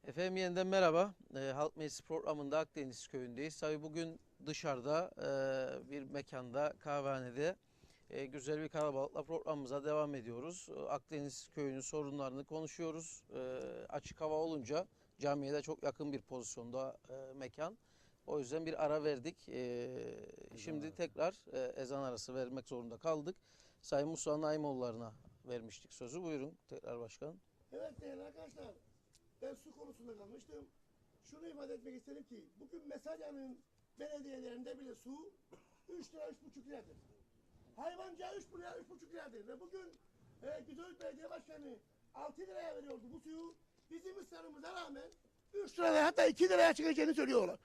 Efendim yeniden merhaba. Halk Meclisi programında Akdeniz Köyü'ndeyiz. Tabii bugün dışarıda bir mekanda, kahvehanede güzel bir kalabalıkla programımıza devam ediyoruz. Akdeniz Köyü'nün sorunlarını konuşuyoruz. Açık hava olunca camiye de çok yakın bir pozisyonda mekan. O yüzden bir ara verdik. Şimdi tekrar ezan arası vermek zorunda kaldık. Sayın Musa Naimoğulları'na vermiştik sözü. Buyurun tekrar başkanım. Evet değerli arkadaşlar, ben su konusunda kalmıştım. Şunu ifade etmek isterim ki, bugün Mesalya'nın belediyelerinde bile su 3 lira, 3,5 liradır. Hayvanca 3 lira, 3,5 liradır. Ve bugün Güzellik Belediye Başkanı 6 liraya veriyordu bu suyu. Bizim ısrarımıza rağmen 3 liraya hatta 2 liraya çıkacağını söylüyorlar.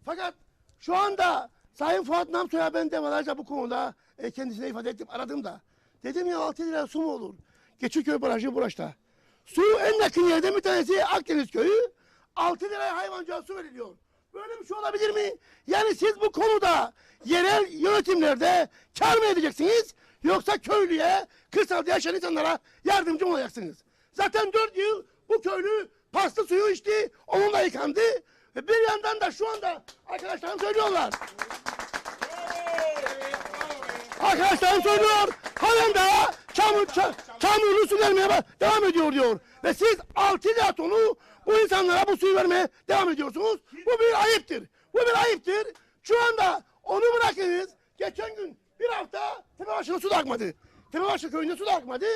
Fakat şu anda Sayın Fuat Namsoy'a ben defalarca bu konuda kendisine ifade ettim, aradım da. Dedim ya 6 lira su mu olur? Geçiköy Barajı Buraş'ta. Su en yakın yerden bir tanesi Akdeniz Köyü. 6 liraya hayvancılığa su veriliyor. Böyle bir şey olabilir mi? Yani siz bu konuda yerel yönetimlerde kar mı edeceksiniz? Yoksa köylüye, kırsalda yaşayan insanlara yardımcı mı olacaksınız? Zaten 4 yıl bu köylü paslı suyu içti, onunla yıkandı. Ve bir yandan da şu anda arkadaşlarım söylüyorlar. Arkadaşlarım söylüyor, halen daha çamurlu su vermeye devam ediyor diyor. Ve siz 6 lira tonu bu insanlara bu suyu vermeye devam ediyorsunuz. Bu bir ayıptır. Bu bir ayıptır. Şu anda onu bırakınız. Geçen gün bir hafta Tepebaşı'na su da akmadı. Tepebaşı köyünde su da akmadı.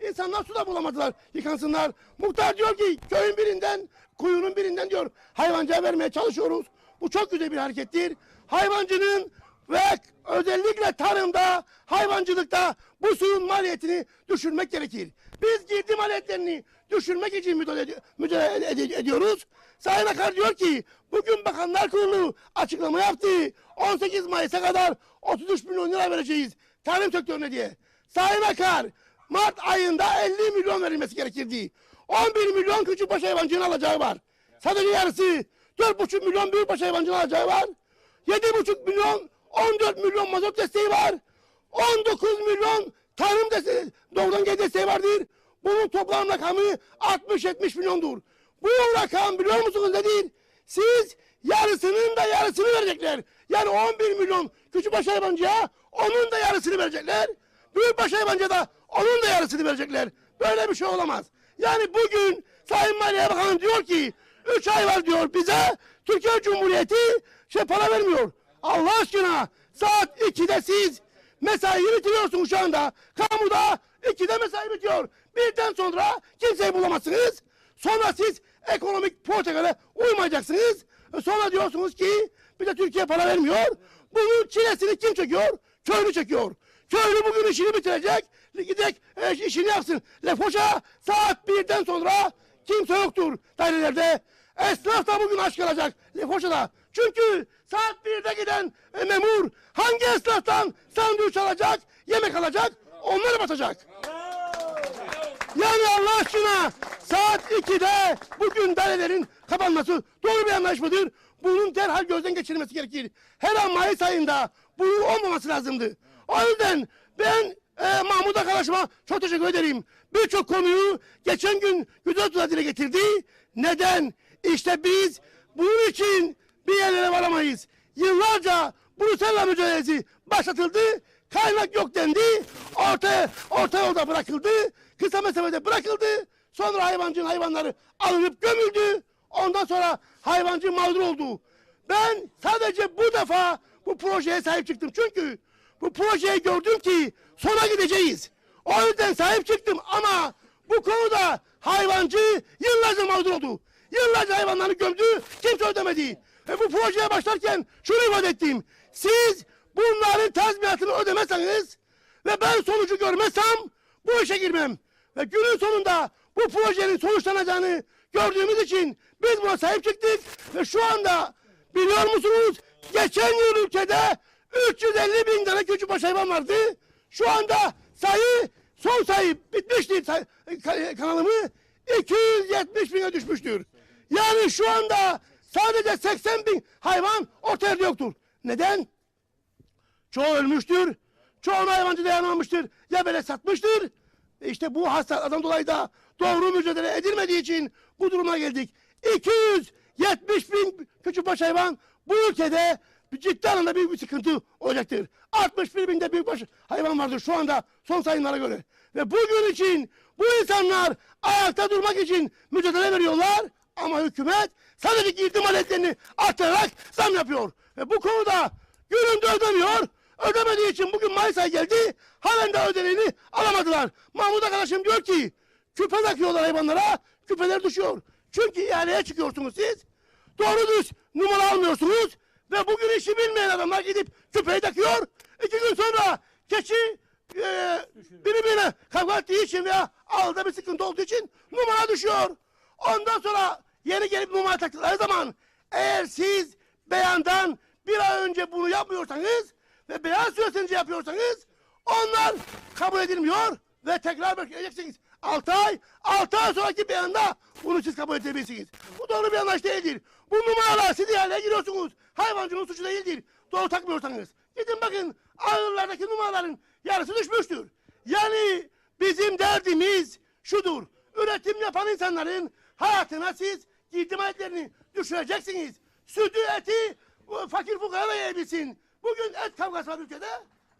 İnsanlar su da bulamadılar, yıkansınlar. Muhtar diyor ki köyün birinden, kuyunun birinden diyor hayvancıya vermeye çalışıyoruz. Bu çok güzel bir harekettir. Hayvancının ve özellikle tarımda, hayvancılıkta bu suyun maliyetini düşürmek gerekir. Biz girdi maliyetlerini düşürmek için müdahale ediyoruz. Sayın Akar diyor ki bugün Bakanlar Kurulu açıklama yaptı. 18 Mayıs'a kadar 33 milyon lira vereceğiz tarım sektörüne diye. Sayın Akar Mart ayında 50 milyon verilmesi gerekirdi. 11 milyon küçükbaş hayvancının alacağı var. Sadece yarısı 4,5 milyon büyükbaş hayvancının alacağı var. 7,5 milyon 14 milyon mazot desteği var. 19 milyon tarım desteği, doğrudan gel desteği vardır. Bunun toplam rakamı 60-70 milyondur. Bu rakam biliyor musunuz nedir? Siz yarısının da yarısını verecekler. Yani 11 milyon küçükbaş hayvancıya onun da yarısını verecekler. Büyükbaş hayvancıya da onun da yarısını verecekler. Böyle bir şey olamaz. Yani bugün Sayın Maliye Bakanı diyor ki 3 ay var diyor bize Türkiye Cumhuriyeti para vermiyor. Allah aşkına saat 2'de siz mesai bitiriyorsunuz şu anda. Kamuda 2'de mesai bitiyor. Birden sonra kimseyi bulamazsınız. Sonra siz ekonomik politikaya uymayacaksınız. Sonra diyorsunuz ki bize Türkiye para vermiyor. Bunun çilesini kim çekiyor? Köylü çekiyor. Köylü bugün işini bitirecek. Gidecek işini yapsın. Lefoşa saat 1'den sonra kimse yoktur dairelerde. Esnaf da bugün aç kalacak Lefoşa'da. Çünkü saat 1'de giden memur hangi esnaftan sandviç alacak, yemek alacak, onları batacak. Yani Allah aşkına saat 2'de bugün dairelerin kapanması doğru bir anlayış mıdır? Bunun derhal gözden geçirilmesi gerekir. Her an Mayıs ayında bunun olmaması lazımdı. O yüzden ben Mahmut arkadaşıma çok teşekkür ederim. Birçok konuyu geçen gün güzel tuza dile getirdi. Neden? İşte biz bunun için bir yerlere varamayız. Yıllarca Brüksel mücadelesi başlatıldı. Kaynak yok dendi. Orta yolda bırakıldı. Kısa mesafede bırakıldı. Sonra hayvanları alınıp gömüldü. Ondan sonra hayvancı mağdur oldu. Ben sadece bu defa bu projeye sahip çıktım. Çünkü bu projeyi gördüm ki sona gideceğiz. O yüzden sahip çıktım ama bu konuda hayvancı yıllarca mağdur oldu. Yıllarca hayvanlarını gömdü, kimse ödemedi. Ve bu projeye başlarken şunu ifade ettim. Siz bunların tazminatını ödemezseniz ve ben sonucu görmezsem bu işe girmem. Ve günün sonunda bu projenin sonuçlanacağını gördüğümüz için biz buna sahip çıktık. Ve şu anda biliyor musunuz geçen yıl ülkede 350 bin tane küçükbaş hayvan vardı. Şu anda son sayı bitmiştir kanalımı 270 bine düşmüştür. Yani şu anda sadece 80 bin hayvan ortaya yoktur. Neden? Çoğu ölmüştür. Çoğunu hayvancı dayanamamıştır. Ya böyle satmıştır. İşte bu hastalıklardan dolayı da doğru mücadele edilmediği için bu duruma geldik. 270 bin küçükbaş hayvan bu ülkede ciddi anlamda büyük bir sıkıntı olacaktır. 61 binde büyükbaş hayvan vardır şu anda son sayımlara göre. Ve bugün için bu insanlar ayakta durmak için mücadele veriyorlar. Ama hükümet sadece girdi maliyetlerini arttırarak zam yapıyor. Ve bu konuda gününde ödemiyor. Ödemediği için bugün Mayıs ayı geldi. Halen de ödeneğini alamadılar. Mahmut arkadaşım diyor ki küpe takıyorlar hayvanlara. Küpeler düşüyor. Çünkü ihaleye çıkıyorsunuz siz. Doğru düz numara almıyorsunuz. Ve bugün işi bilmeyen adamlar gidip küpeyi takıyor. 2 gün sonra keçi birbirine kavga ettiği için veya ağızda bir sıkıntı olduğu için numara düşüyor. Ondan sonra yeni gelip numara taktıkları zaman eğer siz beyandan bir ay önce bunu yapmıyorsanız ve beyan süresince yapıyorsanız onlar kabul edilmiyor ve tekrar bekleyeceksiniz. 6 ay, 6 ay sonraki beyanda bunu siz kabul edebilirsiniz. Bu doğru bir anlayış değildir. Bu numaralar siz ihaleye giriyorsunuz. Hayvancının suçu değildir. Doğru takmıyorsanız. Gidin bakın ağırlardaki numaraların yarısı düşmüştür. Yani bizim derdimiz şudur. Üretim yapan insanların hayatına siz girdi maliyetlerini düşüreceksiniz. Sütü, eti fakir fukara yiyebilsin. Bugün et kavgası var ülkede.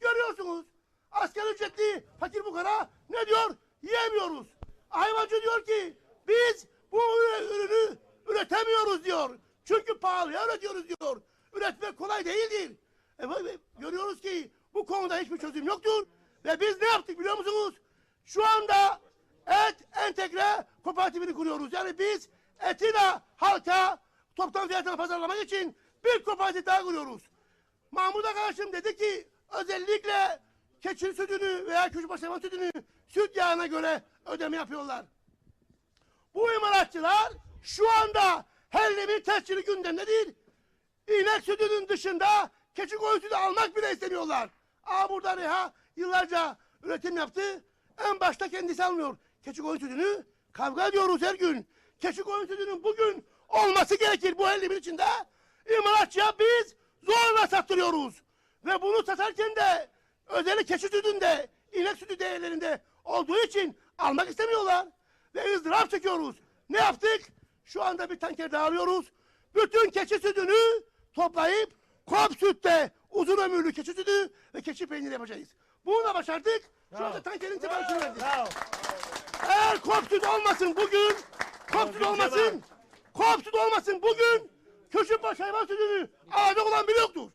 Görüyorsunuz. Asgari ücretli fakir fukara ne diyor? Yiyemiyoruz. Hayvancı diyor ki biz bu ürünü üretemiyoruz diyor. Çünkü pahalıya üretiyoruz diyor. Üretmek kolay değildir. Görüyoruz ki bu konuda hiçbir çözüm yoktur. Ve biz ne yaptık biliyor musunuz? Şu anda et entegre kooperatifini kuruyoruz. Yani biz eti de halka toptan fiyatına pazarlamak için bir kooperatif daha kuruyoruz. Mahmut arkadaşım dedi ki özellikle keçi sütünü veya küçükbaş hayvan sütünü süt yağına göre ödeme yapıyorlar. Bu imalatçılar şu anda hellimin tescili gündemde değil. İnek sütünün dışında keçi koyun sütü almak bile istemiyorlar. Burada Reha yıllarca üretim yaptı. En başta kendisi almıyor. Keçi koyun sütünü kavga ediyoruz her gün. Keçi koyun sütünün bugün olması gerekir bu hellimin içinde. İmalatçıya biz zorla sattırıyoruz. Ve bunu satarken de özellikle keçi sütünde, inek sütü değerlerinde olduğu için almak istemiyorlar. Ve ızdırap çekiyoruz. Ne yaptık? Şu anda bir tanker daha alıyoruz. Bütün keçi sütünü toplayıp Kop sütte uzun ömürlü keçi sütü ve keçi peyniri yapacağız. Bunu da başardık. Şu anda tankerin siparişini verdik. Eğer kop süt olmasın bugün, kop süt olmasın bugün, küçükbaş hayvan sütünü alacak olan biri yoktur.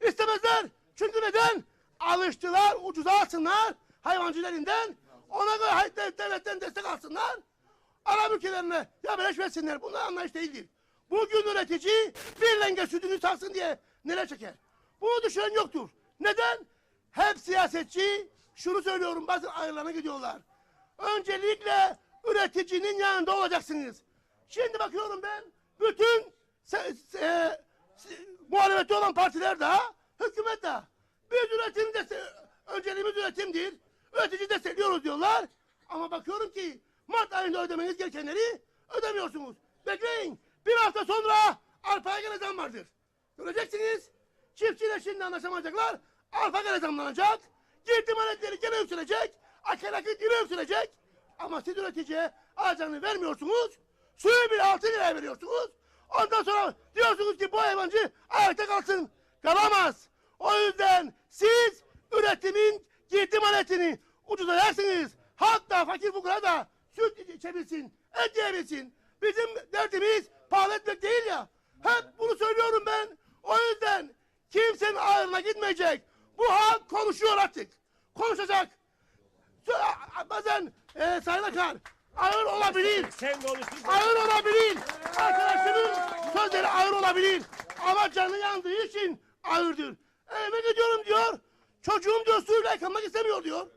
İstemezler. Çünkü neden? Alıştılar, ucuza alsınlar hayvancılar elinden. Ona göre devletten destek alsınlar. Arap ülkelerine ya beleş versinler. Bunlar anlayış değildir. Bugün üretici bir lenge sütünü satsın diye neler çeker? Bunu düşünen yoktur. Neden? Hep siyasetçi, şunu söylüyorum, bazı ayrılarına gidiyorlar. Öncelikle üreticinin yanında olacaksınız. Şimdi bakıyorum ben, bütün muhalefette olan partiler de, hükümet de, biz önceliğimiz üretimdir, üretici destekliyoruz diyorlar. Ama bakıyorum ki Mart ayında ödemeniz gerekenleri ödemiyorsunuz. Bekleyin, bir hafta sonra arpaya gene zam vardır. Göreceksiniz, çiftçiyle şimdi anlaşamayacaklar, arpa gene zamlanacak, girdi maliyetleri gene yükselecek, akaryakıt yine yükselecek. Ama siz üreticiye alacağını vermiyorsunuz, suyu bile 6 liraya veriyorsunuz. Ondan sonra diyorsunuz ki bu hayvancı ayakta kalsın. Kalamaz. O yüzden siz üretimin girdi maliyetini ucuzlayacaksınız. Hatta fakir fukara da süt içebilsin, et yiyebilsin. Bizim derdimiz pahalı etmek değil ya. Hep bunu söylüyorum ben. O yüzden kimsenin ağırına gitmeyecek. Bu halk konuşuyor artık. Konuşacak. Bazen Sayın Akar ağır olabilir. Ağır olabilir. Arkadaşımın sözleri ağır olabilir. Ama canı yandığı için ağırdır. Evime gidiyorum diyor. Çocuğum diyor suyla yıkanmak istemiyor diyor.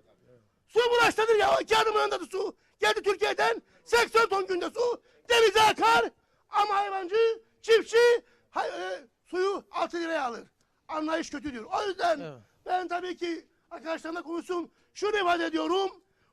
Su bulaştırır ya. 2 adım önünde su. Geldi Türkiye'den 80 ton günde su. Denize akar. Ama hayvancı, çiftçi suyu 6 liraya alır. Anlayış kötüdür. O yüzden ben tabii ki arkadaşlarımla konuşsun. Şunu ifade ediyorum.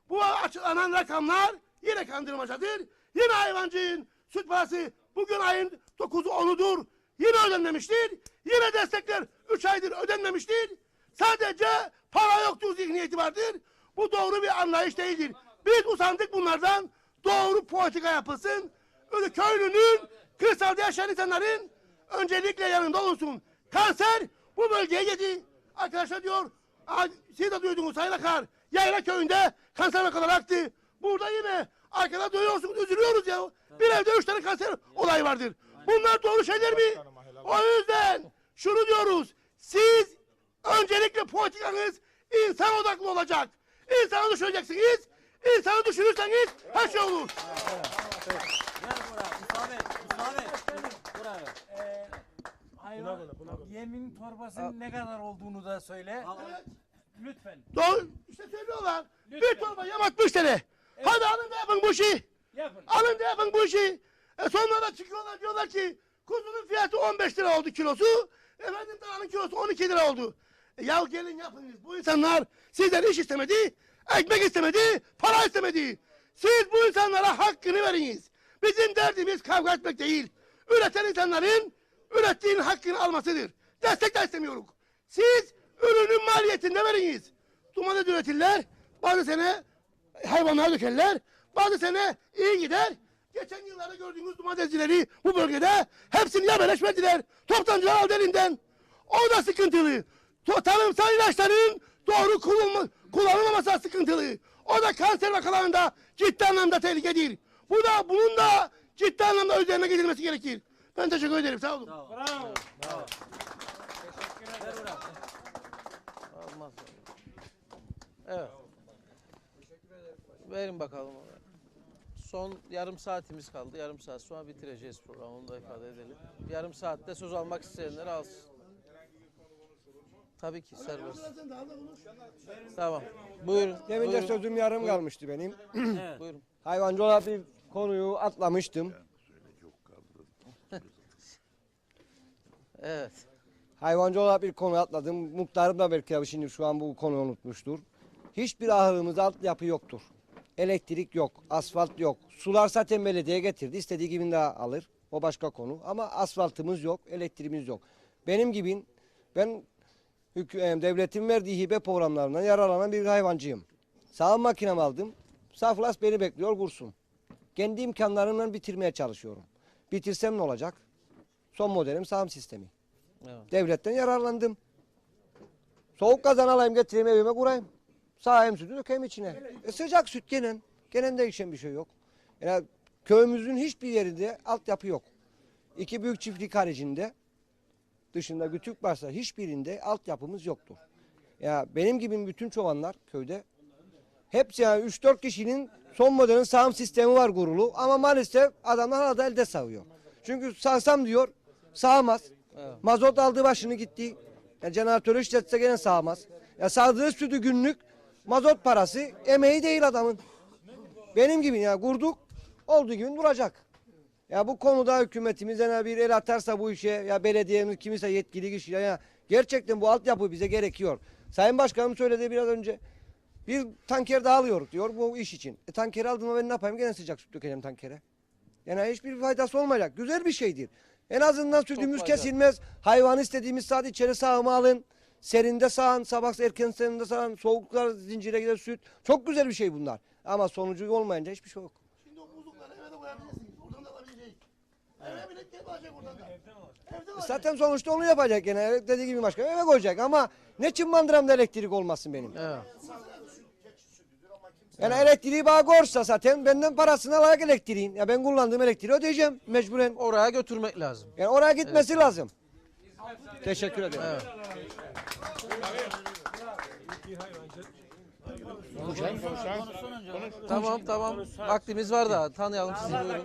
Bu açıklanan rakamlar yine kandırmacadır. Yine hayvancının süt parası bugün ayın 9'u 10'udur. Yine ödenmemiştir. Yine destekler 3 aydır ödenmemiştir. Sadece para yoktur zihniyeti vardır. Bu doğru bir anlayış değildir. Biz usandık bunlardan. Doğru politika yapılsın. ölü köylünün, kırsalda yaşayan insanların öncelikle yanında olsun. Kanser bu bölgeye geldi. Arkadaşlar diyor, siz de duydunuz Sayın Akar, Yayla köyünde kanser vakaları aktı. Burada yine arkada duyuyorsunuz, üzülüyoruz ya. Bir evde 3 tane kanser olayı vardır. Bunlar doğru şeyler mi? O yüzden şunu diyoruz, siz öncelikle politikanız insan odaklı olacak. İnsanı düşüneceksiniz. İnsanı düşünürseniz her şey olur. Hayvan yemin torbasının ne kadar olduğunu da söyle. Lütfen. Doğru, işte söylüyorlar. Bir torba yem 60 TL. Hadi alın da yapın bu işi. Yapın. Alın da yapın bu işi. Sonra da çıkıyorlar diyorlar ki kuzunun fiyatı 15 lira oldu kilosu. Efendim dananın kilosu 12 lira oldu. Ya gelin yapınız. Bu insanlar sizden iş istemedi, ekmek istemedi, para istemedi. Siz bu insanlara hakkını veriniz. Bizim derdimiz kavga etmek değil. Üreten insanların ürettiğinin hakkını almasıdır. Destek de istemiyoruz. Siz ürünün maliyetinde veriniz. Domates üretirler, bazı sene hayvanlar dökerler, bazı sene iyi gider. Geçen yıllarda gördüğünüz domatescileri bu bölgede hepsini yabeleş verdiler. Toptancılar aldı elinden. O da sıkıntılı. Tarımsal ilaçların doğru kullanılmaması sıkıntılı. O da kanser vakalarında ciddi anlamda tehlikedir. Bunun da ciddi anlamda üzerine gidilmesi gerekir. Ben teşekkür ederim. Sağ olun. Bravo. Olmaz. Evet. Verin bakalım. Son yarım saatimiz kaldı. Yarım saat sonra bitireceğiz programı. Onu da ifade edelim. Yarım saatte söz almak isteyenler alsın. Tabii ki serbest. Tamam. Buyurun. Demin de Buyurun. sözüm yarım kalmıştı benim. Buyurun. Hayvancı olarak bir konuyu atlamıştım. Evet. Hayvancı olarak bir konu atladım. Muhtarım da belki şimdi şu an bu konuyu unutmuştur. Hiçbir ahırımızda altyapı yoktur. Elektrik yok, asfalt yok. Sular zaten belediye getirdi. İstediği gibi de alır. O başka konu. Ama asfaltımız yok, elektriğimiz yok. Benim gibi ben devletin verdiği hibe programlarından yararlanan bir hayvancıyım. Sağım makinemi aldım. Saflas beni bekliyor kursun. Kendi imkanlarımla bitirmeye çalışıyorum. Bitirsem ne olacak? Son modelim sağım sistemi. Evet. Devletten yararlandım. Soğuk kazan alayım getireyim evime kurayım. Sağayım sütü dökeyim içine. Sıcak süt genen. Genen değişen bir şey yok. Yani köyümüzün hiçbir yerinde altyapı yok. 2 büyük çiftlik haricinde dışında küçük varsa hiçbirinde altyapımız yoktur. Ya benim gibi bütün çobanlar köyde hepsi yani 3-4 kişinin son modelin sağım sistemi var kurulu ama maalesef adamlar hala da elde sağıyor. Çünkü sağsam diyor sağamaz. Evet. Mazot aldı başını gitti. Ya jeneratörü işletse gene sağamaz. Ya sağdığı sütü günlük mazot parası emeği değil adamın. Benim gibi ya kurduk olduğu gibi duracak. Ya bu konuda hükümetimiz yani bir el atarsa bu işe ya belediyemiz kimse yetkili kişi ya gerçekten bu altyapı bize gerekiyor. Sayın Başkanım söyledi biraz önce bir tanker daha alıyoruz diyor bu iş için. Tankeri aldığımda ben ne yapayım gene sıcak süt dökeceğim tankere. Yani hiçbir faydası olmayacak. Güzel bir şeydir. En azından sütümüz faydalı. kesilmez. Hayvanı istediğimiz saat içeri sağıma alın. Serinde sağın, sabah erken serinde sağın, soğuklar zincire gider süt. Çok güzel bir şey bunlar. Ama sonucu olmayınca hiçbir şey yok. Şimdi o buzlukları eve de koyabilirsiniz. Oradan da alabileceğiz. Eve bile gel alacak oradan da. Evde alacak. Zaten sonuçta onu yapacak gene. Dediği gibi başka eve koyacak ama ne için mandıramda elektrik olmasın benim. Evet. Yani elektriği bana korsa zaten benden parasını alarak elektriğin. Ya ben kullandığım elektriği ödeyeceğim mecburen. Oraya götürmek lazım. Yani oraya gitmesi lazım. Teşekkür ederim. Evet. Tamam tamam. Vaktimiz var da tanıyalım sizi buyurun.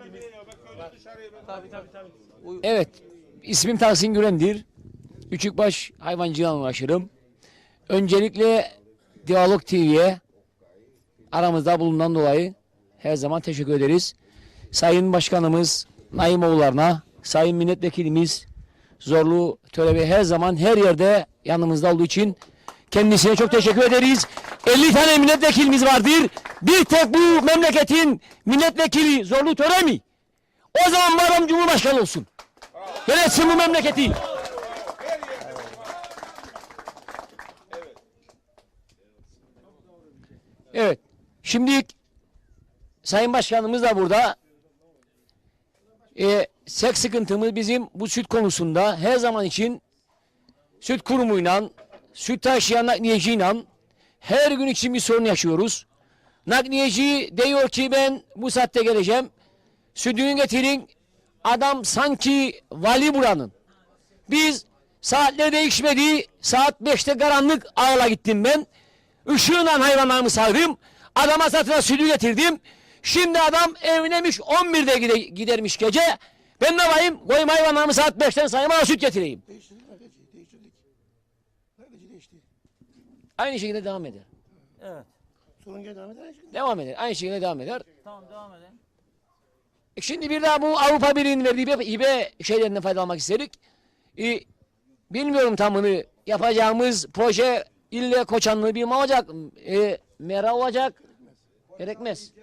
Tabii tabii. Evet, ismim Tahsin Gülendir. Küçükbaş hayvancılığına uğraşırım. Öncelikle Diyalog TV'ye aramızda bulunan dolayı her zaman teşekkür ederiz. Sayın Başkanımız Naimoğullarına, Sayın Milletvekilimiz Zorlu Törebi her zaman her yerde yanımızda olduğu için kendisine çok teşekkür ederiz. 50 tane milletvekilimiz vardır. Bir tek bu memleketin milletvekili Zorlu Töre mi? O zaman bu adam Cumhurbaşkanı olsun. Yönetsin bu memleketi. Evet. Şimdi Sayın Başkanımız da burada. Tek sıkıntımız bizim bu süt konusunda her zaman için süt kurumuyla, süt taşıyan nakliyeciyle her gün için bir sorun yaşıyoruz. Nakliyeci diyor ki ben bu saatte geleceğim. Sütünü getirin. Adam sanki vali buranın. Biz saatler değişmedi. Saat 5'te karanlık ağla gittim ben. Işığıyla hayvanlarımı sardım. Adama satına sütü getirdim. Şimdi adam evinemiş 11'de gidermiş gece. Ben ne yapayım? Koyayım hayvanlarımı saat 5'ten sayıma süt getireyim. Değiştirdik arkadaşı, değiştirdik. Arkadaşı değişti. Aynı şekilde devam eder. Evet. Sorun gel devam eder. Aynı şekilde. Devam eder. Aynı şekilde devam eder. Tamam devam edelim. Şimdi bir daha bu Avrupa Birliği'nin verdiği hibe şeylerinden faydalanmak istedik. Bilmiyorum tamını yapacağımız proje ille Koçanlı bir mi olacak? Mera olacak? Gerekmez.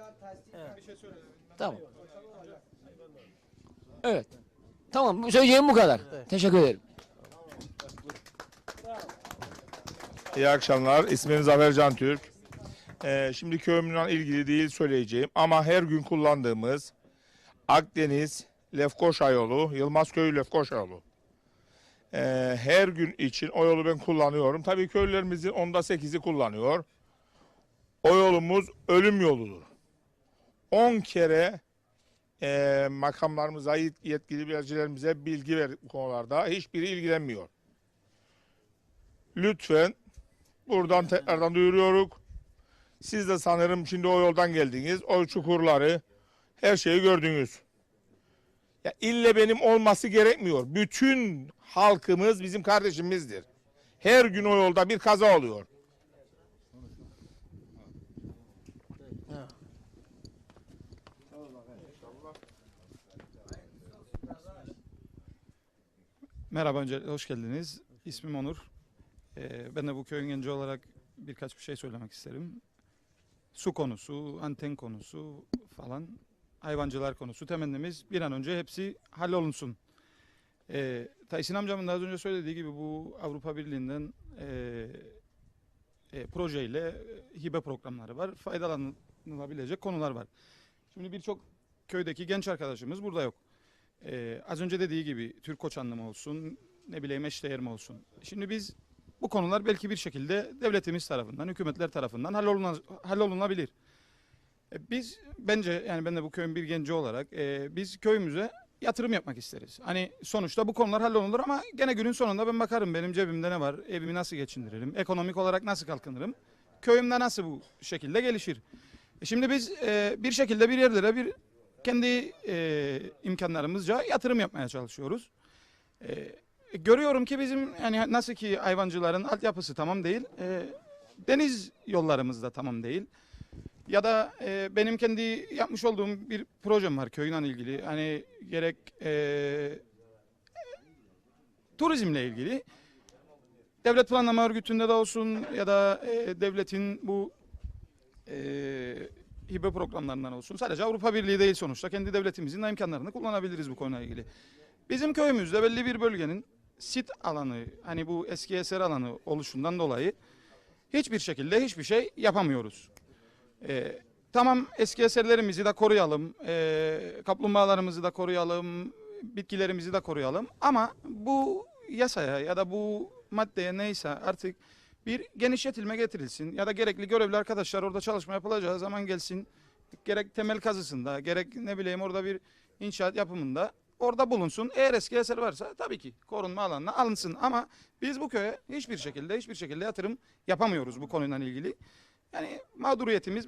Tamam. Evet. Tamam. Söyleyeceğim bu kadar. Teşekkür ederim. İyi akşamlar. İsmim Zafer Can Türk. Şimdi köyümle ilgili değil söyleyeceğim ama her gün kullandığımız Akdeniz Lefkoşa yolu, Yılmazköy Lefkoşa yolu. Her gün için o yolu ben kullanıyorum. Tabii köylülerimizin onda 8'i kullanıyor. O yolumuz ölüm yoludur. 10 kere makamlarımıza, yetkili bilgilerimize bilgi verdik bu konularda. Hiçbiri ilgilenmiyor. Lütfen buradan tekrardan duyuruyoruz. Siz de sanırım şimdi o yoldan geldiniz. O çukurları, her şeyi gördünüz. Ya ille benim olması gerekmiyor. Bütün halkımız bizim kardeşimizdir. Her gün o yolda bir kaza oluyor. Merhaba, öncelikle hoş geldiniz. İsmim Onur. Ben de bu köyün genci olarak birkaç bir şey söylemek isterim. Su konusu, anten konusu falan, hayvancılar konusu, temennimiz bir an önce hepsi hallolunsun. Tahsin amcamın da az önce söylediği gibi bu Avrupa Birliği'nden projeyle hibe programları var. Faydalanılabilecek konular var. Şimdi birçok köydeki genç arkadaşımız burada yok. Az önce dediği gibi Türk Koçanlı mı olsun, ne bileyim eşdeğer mi olsun. Şimdi biz bu konular belki bir şekilde devletimiz tarafından, hükümetler tarafından hallolunabilir. Biz bence yani ben de bu köyün bir genci olarak biz köyümüze yatırım yapmak isteriz. Hani sonuçta bu konular hallolunur ama gene günün sonunda ben bakarım benim cebimde ne var, evimi nasıl geçindiririm, ekonomik olarak nasıl kalkınırım, köyümde nasıl bu şekilde gelişir. Şimdi biz bir şekilde bir yerlere bir kendi imkanlarımızca yatırım yapmaya çalışıyoruz. Görüyorum ki bizim yani nasıl ki hayvancıların altyapısı tamam değil, deniz yollarımız da tamam değil. Ya da benim kendi yapmış olduğum bir projem var köyünle ilgili. Hani gerek turizmle ilgili. Devlet Planlama Örgütü'nde de olsun ya da devletin bu hibe programlarından olsun. Sadece Avrupa Birliği değil sonuçta. Kendi devletimizin imkanlarını kullanabiliriz bu konuyla ilgili. Bizim köyümüzde belli bir bölgenin sit alanı, hani bu eski eser alanı oluşundan dolayı hiçbir şekilde hiçbir şey yapamıyoruz. Tamam eski eserlerimizi de koruyalım, kaplumbağalarımızı da koruyalım, bitkilerimizi de koruyalım. Ama bu yasaya ya da bu maddeye neyse artık bir genişletilme getirilsin. Ya da gerekli görevli arkadaşlar orada çalışma yapılacağı zaman gelsin. Gerek temel kazısında, gerek ne bileyim orada bir inşaat yapımında orada bulunsun. Eğer eski eser varsa tabii ki korunma alanına alınsın. Ama biz bu köye hiçbir şekilde yatırım yapamıyoruz bu konuyla ilgili. Yani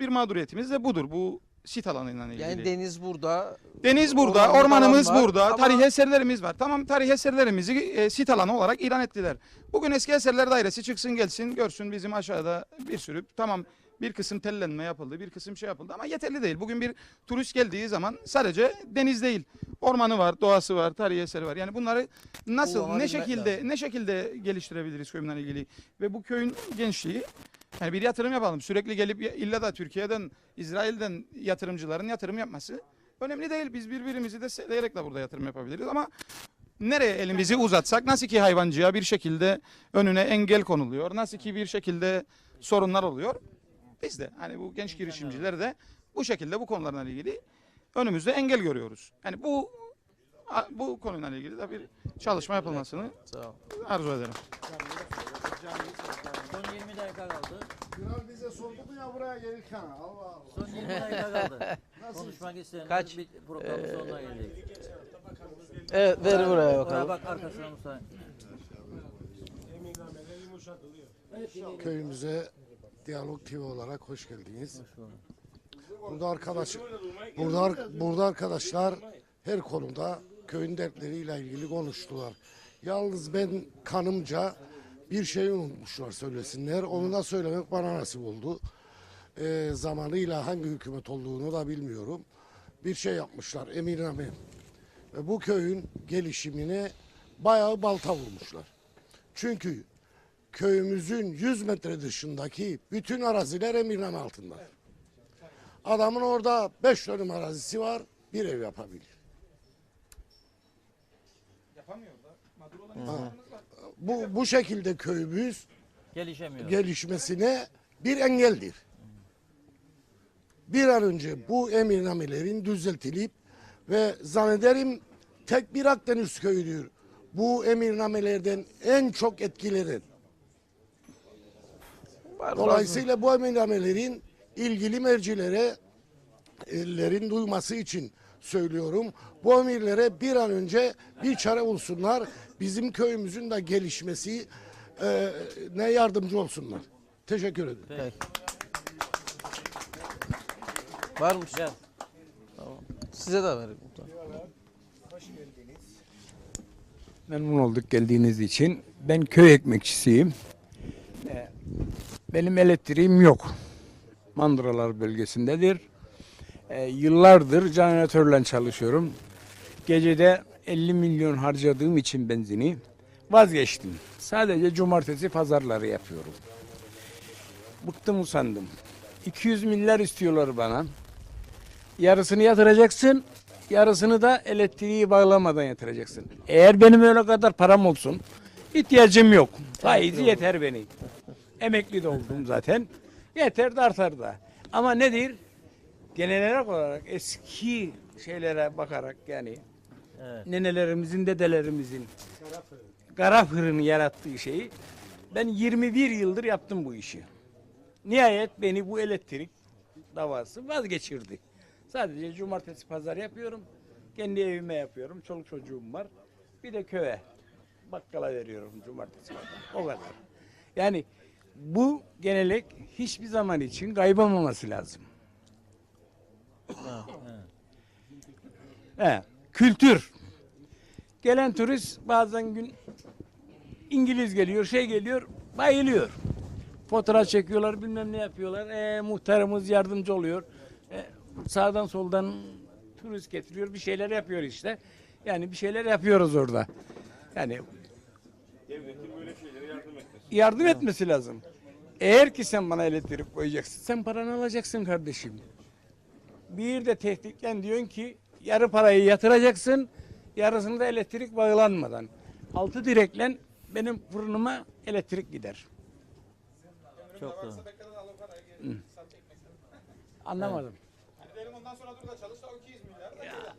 bir mağduriyetimiz de budur bu sit alanıyla ilgili. Yani deniz burada. Deniz burada, ormanlık ormanımız alan var burada, ama- tarihi eserlerimiz var. Tamam tarihi eserlerimizi sit alanı olarak ilan ettiler. Bugün eski eserler dairesi çıksın gelsin görsün bizim aşağıda bir sürü tamam bir kısım tellenme yapıldı, bir kısım şey yapıldı ama yeterli değil. Bugün bir turist geldiği zaman sadece deniz değil, ormanı var, doğası var, tarihi eseri var. Yani bunları nasıl, Kullanabilmek ne şekilde geliştirebiliriz köyümle ilgili ve bu köyün gençliği yani bir yatırım yapalım. Sürekli gelip illa da Türkiye'den, İsrail'den yatırımcıların yatırım yapması önemli değil. Biz birbirimizi destekleyerek de burada yatırım yapabiliriz ama nereye elimizi uzatsak nasıl ki hayvancıya bir şekilde önüne engel konuluyor. Nasıl ki bir şekilde sorunlar oluyor. Biz de hani bu genç girişimciler de bu şekilde bu konularla ilgili önümüzde engel görüyoruz. Yani bu Bu konuyla ilgili de bir çalışma yapılmasını Sağ ol. arzu ederim. Son 20 dakika kaldı. Kral bize sordu mu ya buraya gelirken? Allah Allah. Son 20 dakika kaldı. Konuşmak isteyenler Kaç? bir programın sonuna geldik. Evet ver buraya Oraya bakalım. bak arkasına Musa. Köyümüze Diyalog TV olarak hoş geldiniz. Hoş bulduk. Burada arkadaşlar her konuda köyün dertleriyle ilgili konuştular. Yalnız ben kanımca bir şey unutmuşlar söylesinler. Onu da söylemek bana nasip oldu. Zamanıyla hangi hükümet olduğunu da bilmiyorum. Bir şey yapmışlar Eminönü. Ve bu köyün gelişimine bayağı balta vurmuşlar. Çünkü köyümüzün 100 metre dışındaki bütün araziler Eminönü altında. Adamın orada 5 dönüm arazisi var, bir ev yapabilir. Yapamıyor da. Bu şekilde köyümüz Gelişemiyor. gelişmesine bir engeldir. Bir an önce bu emirnamelerin düzeltilip ve zannederim tek bir Akdeniz köyüdür. Bu emirnamelerden en çok etkilenen. Dolayısıyla bu emirnamelerin ilgili mercilere ellerin duyması için söylüyorum. Bu emirlere bir an önce bir çare bulsunlar. Bizim köyümüzün de gelişmesi ne yardımcı olsunlar. Teşekkür ederim. Peki. Var mı? Gel. Tamam. Size de verelim. Memnun olduk geldiğiniz için. Ben köy ekmekçisiyim. Benim elektriğim yok. Mandıralar bölgesindedir. Yıllardır jeneratörle çalışıyorum. Gecede 50 milyon harcadığım için benzini vazgeçtim. Sadece cumartesi pazarları yapıyorum. Bıktım usandım. 200 milyar istiyorlar bana. Yarısını yatıracaksın, yarısını da elektriği bağlamadan yatıracaksın. Eğer benim öyle kadar param olsun, ihtiyacım yok. Faizi yeter beni. Emekli de oldum zaten. Yeter de artar da. Ama nedir? Genel olarak eski şeylere bakarak yani Evet. nenelerimizin, dedelerimizin kara fırını yarattığı şeyi ben 21 yıldır yaptım bu işi. Nihayet beni bu elektrik davası vazgeçirdi. Sadece cumartesi pazar yapıyorum. Kendi evime yapıyorum. Çoluk çocuğum var. Bir de köye bakkala veriyorum cumartesi pazar. O kadar. Yani bu gelenek hiçbir zaman için kaybolmaması lazım. Kültür. Gelen turist bazen gün İngiliz geliyor, şey geliyor, bayılıyor. Fotoğraf çekiyorlar, bilmem ne yapıyorlar. Muhtarımız yardımcı oluyor. Sağdan soldan turist getiriyor, bir şeyler yapıyor işte. Yani bir şeyler yapıyoruz orada. Yani devletin böyle şeylere yardım etmesi lazım. Eğer ki sen bana elektrik koyacaksın, sen paranı alacaksın kardeşim. Bir de tehditlen diyorsun ki yarı parayı yatıracaksın, yarısını da elektrik bağlanmadan. 6 direkle benim fırınıma elektrik gider. Çok doğru. Anlamadım. Benim ondan sonra dur da çalış da o 200 milyar.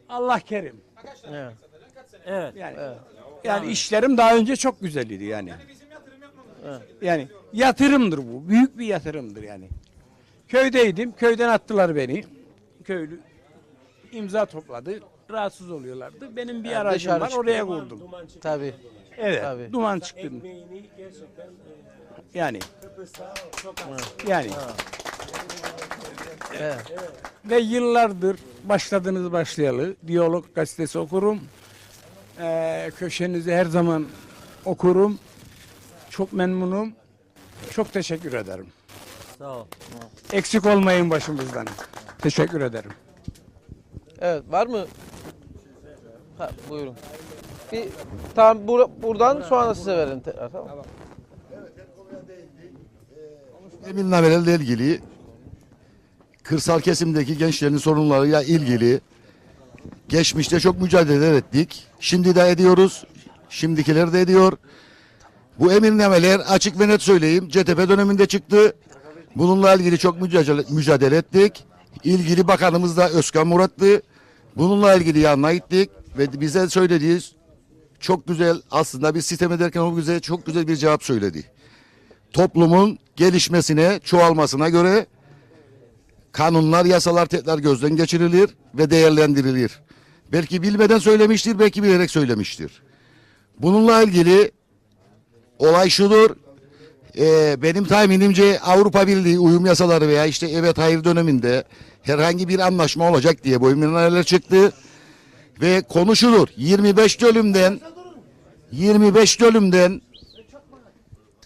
Allah kerim. Evet. Evet. Yani işlerim daha önce çok güzeldi yani. Bizim yatırım yapmamız. Yani yatırımdır bu. Büyük bir yatırımdır yani. Köydeydim. Köyden attılar beni. Köylü imza topladı. Rahatsız oluyorlardı. Benim bir Yani aracım dışarı var. çıktı. Oraya kurdum. Tabii. Evet. Tabii. Duman çıktı. Yani. Yani. Evet. Ve yıllardır başladınız başlayalı. Diyalog gazetesi okurum. Köşenizi her zaman okurum. Çok memnunum. Çok teşekkür ederim. Sağ ol. Eksik olmayın başımızdan. Teşekkür ederim. Evet, var mı? Ha, buyurun. Bir tamam buradan sonra size verin tekrar, tamam. Eminönü'yle ilgili kırsal kesimdeki gençlerin sorunlarıyla ilgili geçmişte çok mücadele ettik. Şimdi de ediyoruz. Şimdikiler de ediyor. Bu emirnameler açık ve net söyleyeyim. CTP döneminde çıktı. Bununla ilgili çok mücadele ettik. İlgili bakanımız da Özkan Murat'tı. Bununla ilgili yanına gittik. ve bize söylediği çok güzel, aslında biz sitem ederken o bize çok güzel bir cevap söyledi. Toplumun gelişmesine, çoğalmasına göre kanunlar, yasalar tekrar gözden geçirilir ve değerlendirilir. Belki bilmeden söylemiştir, belki bilerek söylemiştir. Bununla ilgili olay şudur. Benim tahminimce Avrupa Birliği uyum yasaları veya işte evet hayır döneminde herhangi bir anlaşma olacak diye bu emineler çıktı. Ve konu şudur. 25 dönümden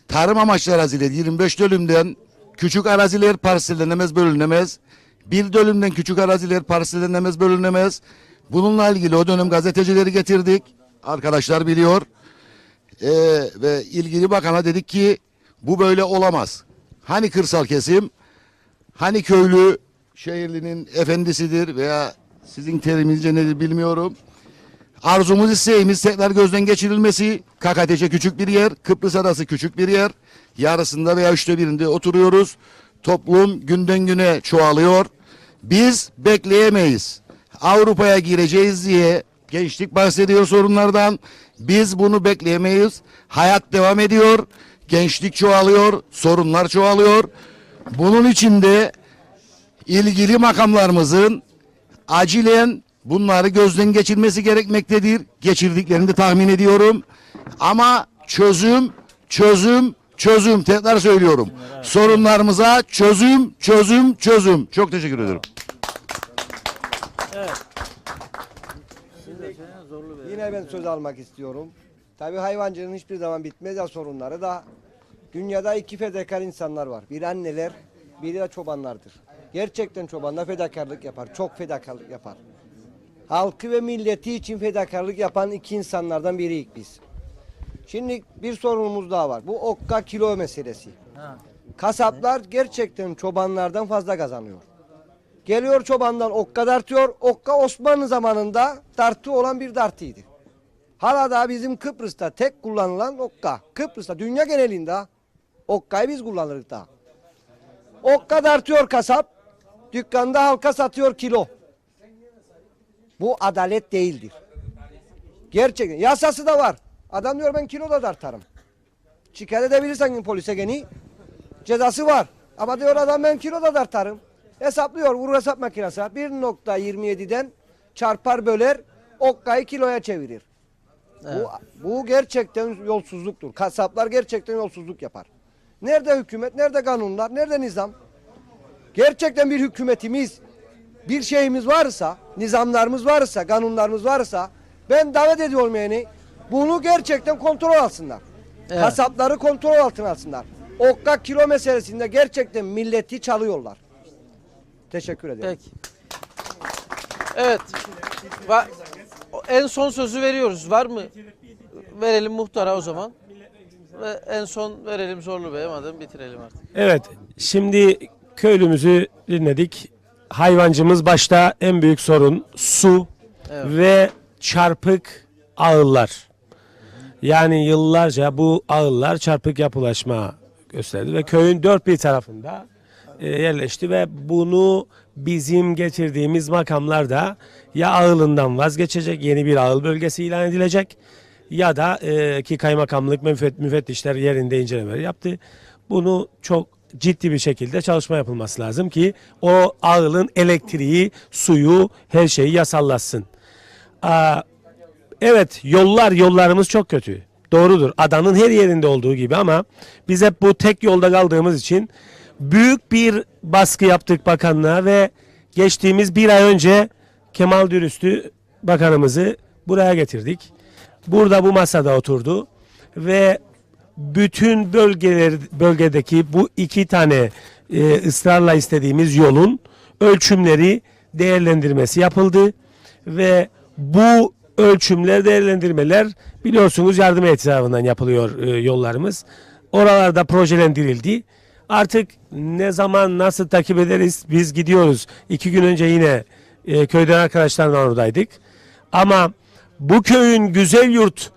tarım amaçlı araziler, 25 dönümden küçük araziler parsellenemez, bölünemez. Bir dönümden küçük araziler parsellenemez, bölünemez. Bununla ilgili o dönem gazetecileri getirdik. Arkadaşlar biliyor. Ve ilgili bakana dedik ki bu böyle olamaz. Hani kırsal kesim, hani köylü şehirlinin efendisidir veya sizin teriminizce nedir bilmiyorum. Arzumuz, isteğimiz tekrar gözden geçirilmesi. KKTC küçük bir yer, Kıbrıs Adası küçük bir yer. Yarısında veya 1/3'ünde oturuyoruz. Toplum günden güne çoğalıyor. Biz bekleyemeyiz. Avrupa'ya gireceğiz diye gençlik bahsediyor sorunlardan. Biz bunu bekleyemeyiz. Hayat devam ediyor. Gençlik çoğalıyor, sorunlar çoğalıyor. Bunun için de ilgili makamlarımızın acilen bunları gözden geçirmesi gerekmektedir. Geçirdiklerini de tahmin ediyorum. Ama çözüm. Tekrar söylüyorum. Sorunlarımıza çözüm. Çok teşekkür ederim. Yine ben söz almak istiyorum. Tabii hayvancılığın hiçbir zaman bitmez ya sorunları da. Dünyada iki fedakar insanlar var. Biri anneler, biri de çobanlardır. Gerçekten çobanlar fedakarlık yapar. Çok fedakarlık yapar. Halkı ve milleti için fedakarlık yapan iki insanlardan biriyiz biz. Şimdi bir sorunumuz daha var. Bu okka kilo meselesi. Kasaplar gerçekten çobanlardan fazla kazanıyor. Geliyor çobandan okka tartıyor. Okka Osmanlı zamanında tartı olan bir dartıydı. Hala da bizim Kıbrıs'ta tek kullanılan okka. Kıbrıs'ta dünya genelinde okkayı biz kullanırız daha. Okka tartıyor kasap. Dükkanda halka satıyor kilo. Bu adalet değildir. Gerçekten yasası da var. Adam diyor ben kilo da tartarım. Şikayet edebilirsen polise geni cezası var. Ama diyor adam ben kilo da tartarım. Hesaplıyor, vurur hesap makinesi. 1.27'den çarpar böler, okkayı kiloya çevirir. Evet. Bu gerçekten yolsuzluktur. Kasaplar gerçekten yolsuzluk yapar. Nerede hükümet, nerede kanunlar, nerede nizam? Gerçekten bir hükümetimiz, bir şeyimiz varsa, nizamlarımız varsa, kanunlarımız varsa, ben davet ediyorum yani, bunu gerçekten kontrol alsınlar. Evet. Kasapları kontrol altına alsınlar. Okka kilo meselesinde gerçekten milleti çalıyorlar. Teşekkür ederim. Peki. Evet. En son sözü veriyoruz. Var mı? Verelim muhtara o zaman. Ve en son verelim Zorlu Bey'e, madem bitirelim artık. Evet, şimdi köylümüzü dinledik. Hayvancımız başta en büyük sorun su ve çarpık ağıllar. Yani yıllarca bu ağıllar çarpık yapılaşma gösterdi ve köyün dört bir tarafında yerleşti ve bunu bizim getirdiğimiz makamlarda ya ağılından vazgeçecek, yeni bir ağıl bölgesi ilan edilecek ya da ki kaymakamlık müfettişler yerinde incelemeler yaptı. Bunu çok ciddi bir şekilde çalışma yapılması lazım ki o ağılın elektriği, suyu, her şeyi yasallaşsın. Evet, yollarımız çok kötü. Doğrudur. Adanın her yerinde olduğu gibi ama biz hep bu tek yolda kaldığımız için büyük bir baskı yaptık bakanlığa ve geçtiğimiz bir ay önce Kemal Dürüstü bakanımızı buraya getirdik. Burada bu masada oturdu ve bütün bölgedeki bu iki tane ısrarla istediğimiz yolun ölçümleri, değerlendirmesi yapıldı ve bu ölçümler, değerlendirmeler biliyorsunuz yardım etrafından yapılıyor yollarımız. Oralarda projelendirildi. Artık ne zaman nasıl takip ederiz biz gidiyoruz. 2 gün önce yine köyden arkadaşlarla oradaydık. Ama bu köyün güzel yurt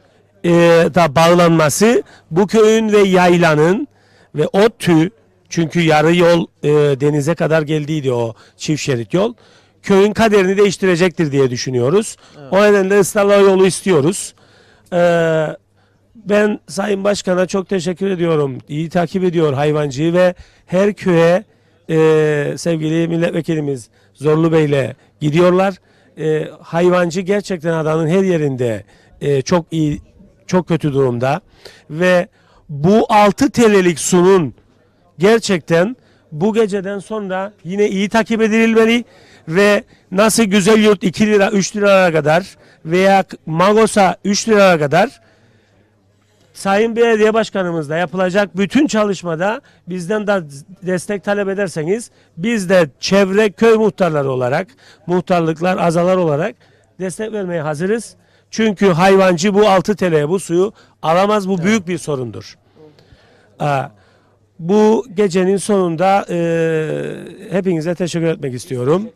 da bağlanması, bu köyün ve yaylanın ve ODTÜ, çünkü yarı yol denize kadar geldiydi o çift şerit yol. köyün kaderini değiştirecektir diye düşünüyoruz. O nedenle ısrarla o yolu istiyoruz. Ben Sayın Başkan'a çok teşekkür ediyorum. İyi takip ediyor hayvancıyı ve her köye sevgili milletvekilimiz Zorlu Bey'le gidiyorlar. Hayvancı gerçekten adanın her yerinde çok iyi, çok kötü durumda ve bu 6 TL'lik sunun gerçekten bu geceden sonra yine iyi takip edilmeli ve nasıl Güzel Yurt 2 lira 3 liralara kadar veya Magos'a 3 liralara kadar Sayın Belediye Başkanımızla yapılacak bütün çalışmada bizden de destek talep ederseniz biz de çevre köy muhtarları olarak, muhtarlıklar, azalar olarak destek vermeye hazırız. Çünkü hayvancı bu 6 TL'ye bu suyu alamaz. Bu büyük bir sorundur. Bu gecenin sonunda hepinize teşekkür etmek istiyorum.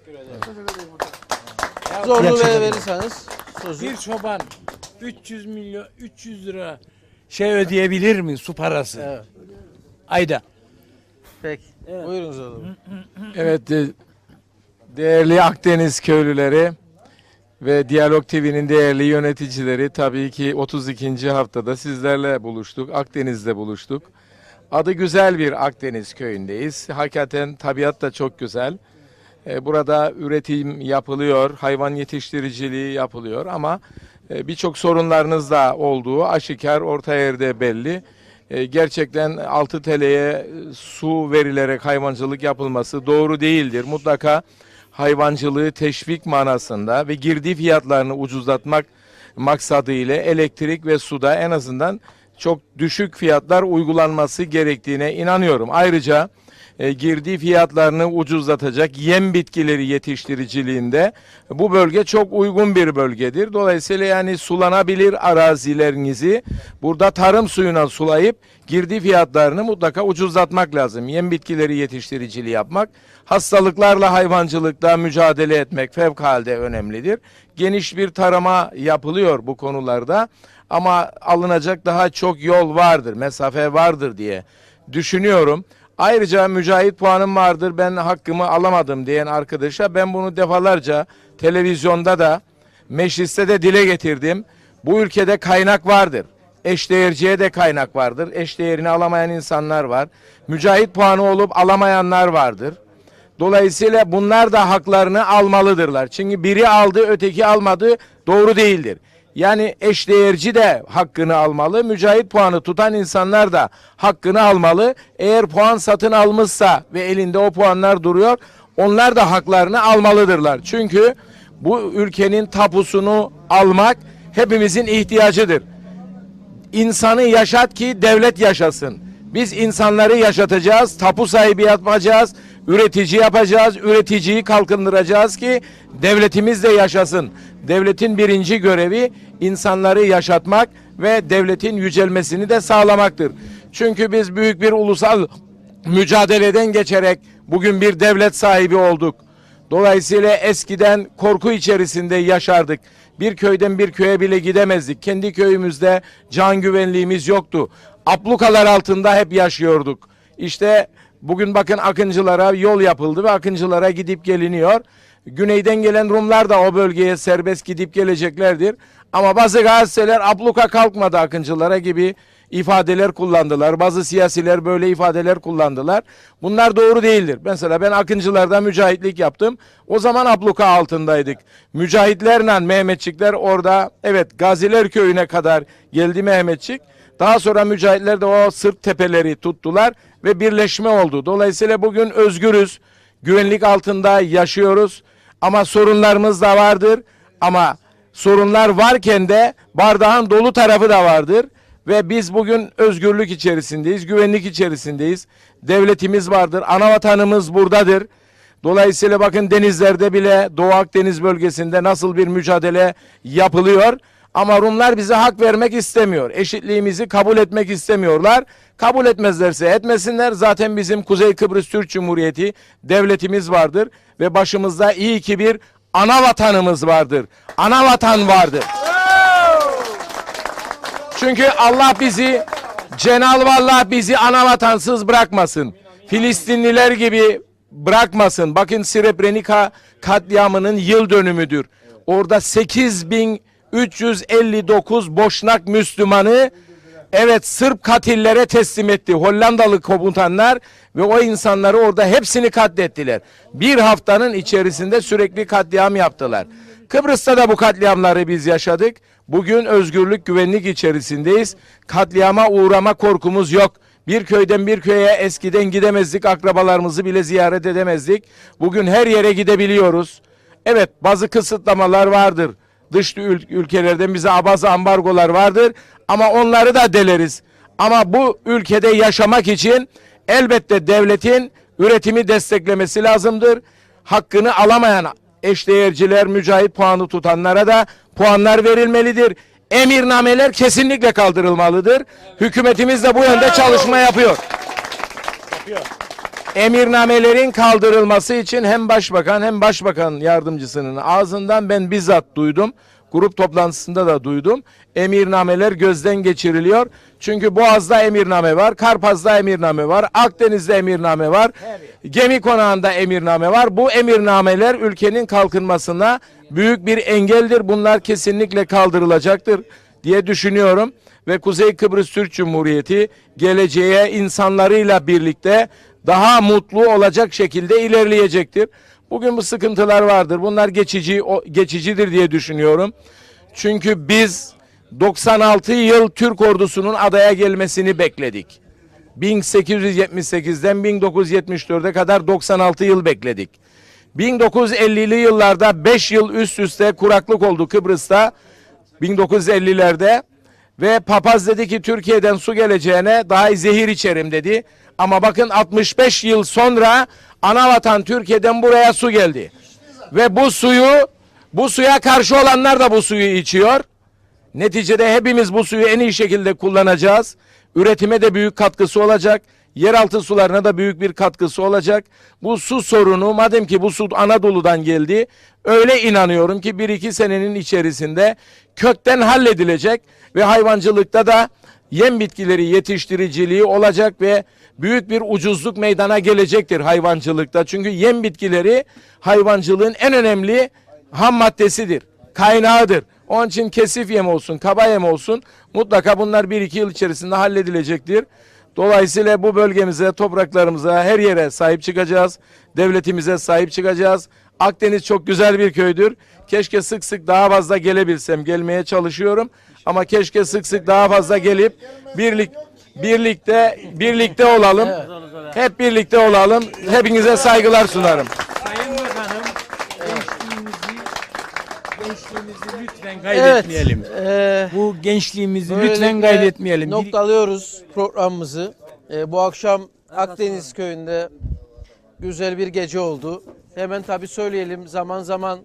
Zorlu Bey'e verirseniz sözü. Bir çoban 300 lira ödeyebilir mi su parası? Evet. Ayda. Peki. Buyurun Zorlu Bey. Evet, değerli Akdeniz köylüleri ve Diyalog TV'nin değerli yöneticileri, tabii ki 32. haftada sizlerle buluştuk, Akdeniz'de buluştuk. Adı güzel bir Akdeniz köyündeyiz. Hakikaten tabiat da çok güzel. Burada üretim yapılıyor, hayvan yetiştiriciliği yapılıyor ama birçok sorunlarınız da olduğu aşikar, orta yerde belli. Gerçekten 6 TL'ye su verilerek hayvancılık yapılması doğru değildir. Mutlaka hayvancılığı teşvik manasında ve girdi fiyatlarını ucuzlatmak maksadıyla elektrik ve suda en azından çok düşük fiyatlar uygulanması gerektiğine inanıyorum. Ayrıca girdi fiyatlarını ucuzlatacak yem bitkileri yetiştiriciliğinde bu bölge çok uygun bir bölgedir. Dolayısıyla yani sulanabilir arazilerinizi burada tarım suyuna sulayıp girdi fiyatlarını mutlaka ucuzlatmak lazım. Yem bitkileri yetiştiriciliği yapmak, hastalıklarla hayvancılıkta mücadele etmek fevkalade önemlidir. Geniş bir tarama yapılıyor bu konularda ama alınacak daha çok yol vardır, mesafe vardır diye düşünüyorum. Ayrıca mücahit puanım vardır, ben hakkımı alamadım diyen arkadaşa ben bunu defalarca televizyonda da mecliste de dile getirdim. Bu ülkede kaynak vardır. Eşdeğerciye de kaynak vardır. Eşdeğerini alamayan insanlar var. Mücahit puanı olup alamayanlar vardır. Dolayısıyla bunlar da haklarını almalıdırlar. Çünkü biri aldı, öteki almadı doğru değildir. Yani eşdeğerci de hakkını almalı, mücahit puanı tutan insanlar da hakkını almalı. Eğer puan satın almışsa ve elinde o puanlar duruyor, onlar da haklarını almalıdırlar. Çünkü bu ülkenin tapusunu almak hepimizin ihtiyacıdır. İnsanı yaşat ki devlet yaşasın. Biz insanları yaşatacağız, tapu sahibi yapacağız, üretici yapacağız, üreticiyi kalkındıracağız ki devletimiz de yaşasın. Devletin birinci görevi insanları yaşatmak ve devletin yücelmesini de sağlamaktır. Çünkü biz büyük bir ulusal mücadeleden geçerek bugün bir devlet sahibi olduk. Dolayısıyla eskiden korku içerisinde yaşardık. Bir köyden bir köye bile gidemezdik. Kendi köyümüzde can güvenliğimiz yoktu. Ablukalar altında hep yaşıyorduk. İşte bugün bakın Akıncılara yol yapıldı ve Akıncılara gidip geliniyor. Güneyden gelen Rumlar da o bölgeye serbest gidip geleceklerdir. Ama bazı gazeteler abluka kalkmadı Akıncılara gibi ifadeler kullandılar. Bazı siyasiler böyle ifadeler kullandılar. Bunlar doğru değildir. Mesela ben Akıncılar'da mücahitlik yaptım. O zaman abluka altındaydık. Mücahitlerle Mehmetçikler orada, evet, Gaziler Köyü'ne kadar geldi Mehmetçik. Daha sonra mücahitler de o sırt tepeleri tuttular ve birleşme oldu. Dolayısıyla bugün özgürüz. Güvenlik altında yaşıyoruz. Ama sorunlarımız da vardır. Ama sorunlar varken de bardağın dolu tarafı da vardır. Ve biz bugün özgürlük içerisindeyiz, güvenlik içerisindeyiz. Devletimiz vardır, anavatanımız buradadır. Dolayısıyla bakın denizlerde bile Doğu Akdeniz bölgesinde nasıl bir mücadele yapılıyor. Ama Rumlar bize hak vermek istemiyor. Eşitliğimizi kabul etmek istemiyorlar. Kabul etmezlerse etmesinler. Zaten bizim Kuzey Kıbrıs Türk Cumhuriyeti devletimiz vardır. Ve başımızda iyi ki bir ana vatanımız vardır. Ana vatan vardır. Çünkü Allah bizi, Cenab-ı Allah bizi ana vatansız bırakmasın. Filistinliler gibi bırakmasın. Bakın Srebrenica katliamının yıl dönümüdür. Orada 8.359 Boşnak Müslümanı evet Sırp katillere teslim etti. Hollandalı komutanlar ve o insanları orada hepsini katlettiler. Bir haftanın içerisinde sürekli katliam yaptılar. Kıbrıs'ta da bu katliamları biz yaşadık. Bugün özgürlük, güvenlik içerisindeyiz. Katliama uğrama korkumuz yok. Bir köyden bir köye eskiden gidemezdik, akrabalarımızı bile ziyaret edemezdik. Bugün her yere gidebiliyoruz. Evet, bazı kısıtlamalar vardır. Dış ülkelerden bize bazı ambargolar vardır ama onları da deleriz. Ama bu ülkede yaşamak için elbette devletin üretimi desteklemesi lazımdır. Hakkını alamayan eşdeğerciler, mücahit puanı tutanlara da puanlar verilmelidir. Emirnameler kesinlikle kaldırılmalıdır. Hükümetimiz de bu yönde çalışma yapıyor. Emirnamelerin kaldırılması için hem başbakan hem başbakan yardımcısının ağzından ben bizzat duydum. Grup toplantısında da duydum. Emirnameler gözden geçiriliyor. Çünkü Boğaz'da emirname var, Karpaz'da emirname var, Akdeniz'de emirname var, gemi konağında emirname var. Bu emirnameler ülkenin kalkınmasına büyük bir engeldir. Bunlar kesinlikle kaldırılacaktır diye düşünüyorum. Ve Kuzey Kıbrıs Türk Cumhuriyeti geleceğe insanlarıyla birlikte daha mutlu olacak şekilde ilerleyecektir. Bugün bu sıkıntılar vardır. Bunlar geçicidir diye düşünüyorum. Çünkü biz 96 yıl Türk ordusunun adaya gelmesini bekledik. 1878'den 1974'e kadar 96 yıl bekledik. 1950'li yıllarda 5 yıl üst üste kuraklık oldu Kıbrıs'ta 1950'lerde ve papaz dedi ki Türkiye'den su geleceğine daha zehir içerim dedi. Ama bakın 65 yıl sonra anavatan Türkiye'den buraya su geldi. Ve bu suya karşı olanlar da bu suyu içiyor. Neticede hepimiz bu suyu en iyi şekilde kullanacağız. Üretime de büyük katkısı olacak. Yeraltı sularına da büyük bir katkısı olacak. Bu su sorunu madem ki bu su Anadolu'dan geldi, öyle inanıyorum ki 1-2 senenin içerisinde kökten halledilecek ve hayvancılıkta da yem bitkileri yetiştiriciliği olacak ve büyük bir ucuzluk meydana gelecektir hayvancılıkta. Çünkü yem bitkileri hayvancılığın en önemli ham maddesidir, kaynağıdır. Onun için kesif yem olsun, kaba yem olsun mutlaka bunlar 1-2 yıl içerisinde halledilecektir. Dolayısıyla bu bölgemize, topraklarımıza, her yere sahip çıkacağız. Devletimize sahip çıkacağız. Akdeniz çok güzel bir köydür. Keşke sık sık daha fazla gelebilsem. Gelmeye çalışıyorum. Ama keşke sık sık daha fazla gelip birlikte olalım. Hep birlikte olalım. Hepinize saygılar sunarım. Sayın Bakanım, gençliğimizi lütfen kaybetmeyelim. Bu gençliğimizi lütfen Böylelikle kaybetmeyelim. Noktalıyoruz programımızı. Bu akşam Akdeniz köyünde güzel bir gece oldu. Hemen tabii söyleyelim, zaman zaman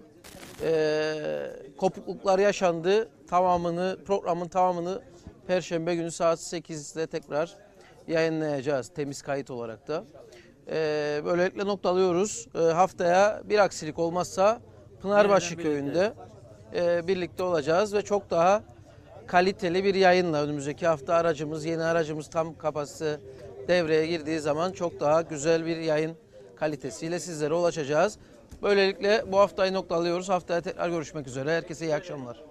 kopukluklar yaşandı. Programın tamamını Perşembe günü saat 8'de tekrar yayınlayacağız temiz kayıt olarak da. Böylelikle noktalıyoruz. Haftaya bir aksilik olmazsa Pınarbaşı köyünde birlikte olacağız ve çok daha kaliteli bir yayınla önümüzdeki hafta yeni aracımız tam kapasite devreye girdiği zaman çok daha güzel bir yayın kalitesiyle sizlere ulaşacağız. Böylelikle bu haftayı noktalıyoruz. Haftaya tekrar görüşmek üzere. Herkese iyi akşamlar.